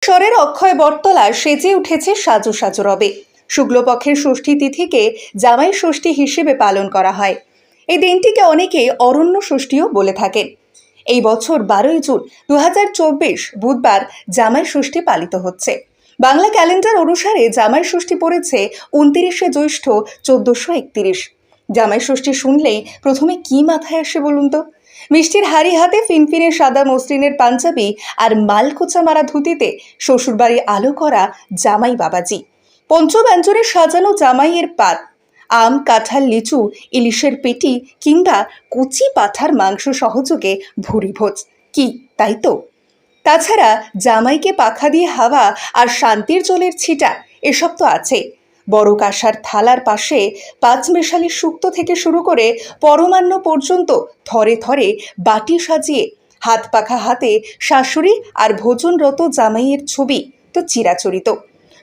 বক্রেশ্বরের অক্ষয় বটতলা সেজে উঠেছে সাজো সাজো রবে। শুক্লপক্ষের ষষ্ঠী তিথিকে জামাই ষষ্ঠী হিসেবে পালন করা হয়। এই দিনটিকে অনেকে অরণ্য ষষ্ঠীও বলে থাকেন। এই বছর 12ই জুন 2024 বুধবার জামাই ষষ্ঠী পালিত হচ্ছে। বাংলা ক্যালেন্ডার অনুসারে জামাই ষষ্ঠী পড়েছে 29শে জ্যৈষ্ঠ 1431। জামাই ষষ্ঠী শুনলেই প্রথমে কি মাথায় আসে বলুন তো? মিষ্টির হাড়ি হাতে ফিনফিনে সাদা মসলিনের পাঞ্জাবি আর মালকোচা মারা ধুতিতে শ্বশুরবাড়ি আলো করা জামাই বাবাজি, পঞ্চব্যঞ্জনে সাজানো জামাইয়ের পাত, আম কাঁঠাল লিচু ইলিশের পেটি কিংবা কচি পাঁঠার মাংস সহযোগে ভুরি ভোজ, কি তাই তো? তাছাড়া জামাইকে পাখা দিয়ে হাওয়া আর শান্তির জলের ছিটা এসব তো আছে। বড় কাঁসার থালার পাশে পাঁচমেশালি শুক্তো থেকে শুরু করে পরমান্ন পর্যন্ত থরে থরে বাটি সাজিয়ে হাত পাখা হাতে শাশুড়ি আর ভোজনরত জামাইয়ের ছবি তো চিরাচরিত।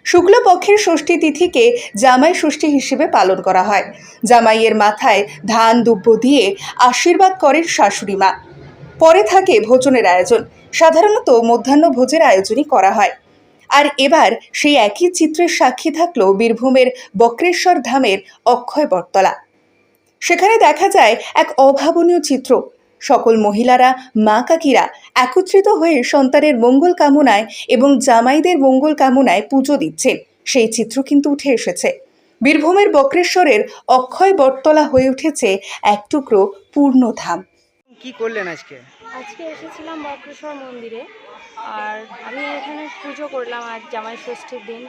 শুক্লপক্ষের ষষ্ঠী তিথিকে জামাই ষষ্ঠী হিসেবে পালন করা হয়। জামাইয়ের মাথায় ধান দুব্য দিয়ে আশীর্বাদ করেন শাশুড়ি মা। পরে থাকে ভোজনের আয়োজন। সাধারণত মধ্যাহ্ন ভোজের আয়োজনই করা হয়। আর এবার সেই একই চিত্রের সাক্ষী থাকলো বীরভূমের বক্রেশ্বর ধামের অক্ষয় বটতলা। সেখানে দেখা যায় এক অভাবনীয় চিত্র। সকল মহিলারা, মা কাকিরা একত্রিত হয়ে সন্তানের মঙ্গল কামনায় এবং জামাইদের মঙ্গল কামনায় পুজো দিচ্ছেন। সেই চিত্র কিন্তু উঠে এসেছে। বীরভূমের বক্রেশ্বরের অক্ষয় বটতলা হয়ে উঠেছে এক টুকরো পূর্ণধাম। কি করলেন আজকে? আজকে এসেছিলাম বক্রেশ্বর মন্দিরে, আর আমি এখানে পুজো করলাম আজ জামাই ষষ্ঠীর দিন।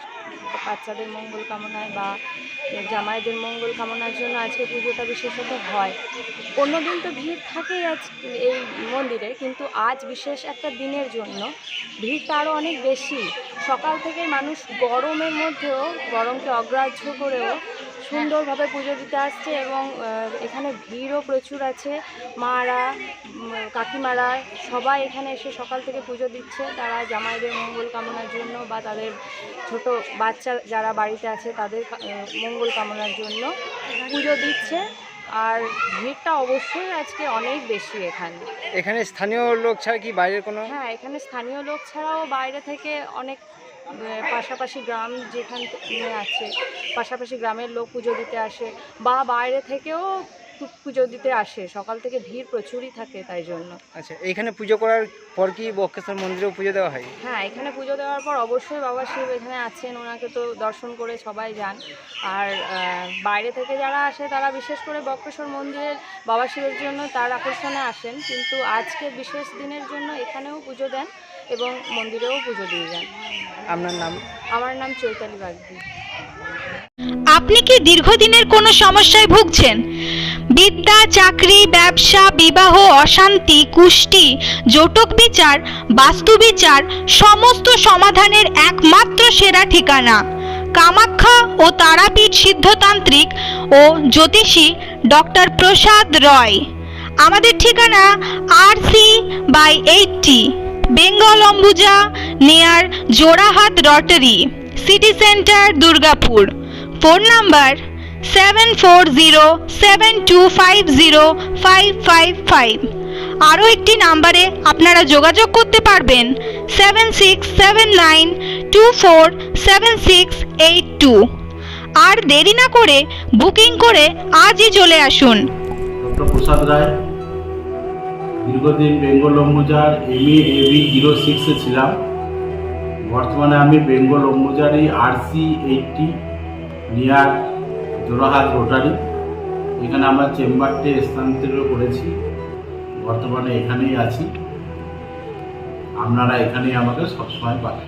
বাচ্চাদের মঙ্গল কামনায় বা জামাইদের মঙ্গল কামনার জন্য আজকে পুজোটা বিশেষত হয়। অন্যদিন তো ভিড় থাকেই আজ এই মন্দিরে, কিন্তু আজ বিশেষ একটা দিনের জন্য ভিড়টা আরও অনেক বেশি। সকাল থেকে মানুষ গরমের মধ্যেও, গরমকে অগ্রাহ্য করেও সুন্দরভাবে পুজো দিতে আসছে এবং এখানে ভিড়ও প্রচুর আছে। মারা, কাকিমারা সবাই এখানে এসে সকাল থেকে পুজো দিচ্ছে। তারা জামাইদের মঙ্গল কামনার জন্য বা তাদের ছোট বাচ্চা যারা বাড়িতে আছে তাদের মঙ্গল কামনার জন্য পুজো দিচ্ছে। আর ভিড়টা অবশ্যই আজকে অনেক বেশি। এখানে স্থানীয় লোক ছাড়া কি বাইরের কোনো? হ্যাঁ, এখানে স্থানীয় লোক ছাড়াও বাইরে থেকে অনেক পাশাপাশি গ্রাম যেখান আছে, পাশাপাশি গ্রামের লোক পুজো দিতে আসে বা বাইরে থেকেও পুজো দিতে আসে। সকাল থেকে ভিড় প্রচুরই থাকে তাই জন্য। আচ্ছা, এখানে পুজো করার পর কি বক্রেশ্বর মন্দিরেও পুজো দেওয়া হয়? হ্যাঁ, এখানে পুজো দেওয়ার পর অবশ্যই বাবা শিব এখানে আছেন, ওনাকে তো দর্শন করে সবাই যান। আর বাইরে থেকে যারা আসে তারা বিশেষ করে বক্রেশ্বর মন্দিরের বাবা শিবের জন্য তার আকর্ষণে আসেন, কিন্তু আজকে বিশেষ দিনের জন্য এখানেও পুজো দেন এবং মন্দিরেও পুজো দিয়ে যান। আপনার নাম? আমার নাম চৈতালি বাগদি। আপনি কি দীর্ঘদিনের কোনো সমস্যায় ভুগছেন? বিদ্যা, চাকরি, ব্যবসা, বিবাহ, অশান্তি, কুষ্টি, জটক বিচার, বাস্তু বিচার, সমস্ত সমাধানের একমাত্র সেরা ঠিকানা কামাখ্যা ও তারাপীঠ সিদ্ধতান্ত্রিক ও জ্যোতিষী ডক্টর প্রসাদ রয়। আমাদের ঠিকানা RC/80 Bengal Ambuja near Jorhat Rotary, city centre, Durgapur. Phone number 7407250555। আরও একটি নাম্বারে আপনারা যোগাযোগ করতে পারবেন 7679247682। আর দেরি না করে বুকিং করে আজই চলে আসুন। ডক্টর প্রসাদ রায়, দীর্ঘদিন বেঙ্গল অম্বুজার MA/AB 06-এ ছিলাম। বর্তমানে আমি বেঙ্গল অম্বুজারই RC/80 নিয়ার জোড়াহাট রোটারি, এখানে আমার চেম্বারটি স্থানান্তরিত করেছি। বর্তমানে এখানেই আছি। আপনারা এখানেই আমাকে সবসময় পাবেন।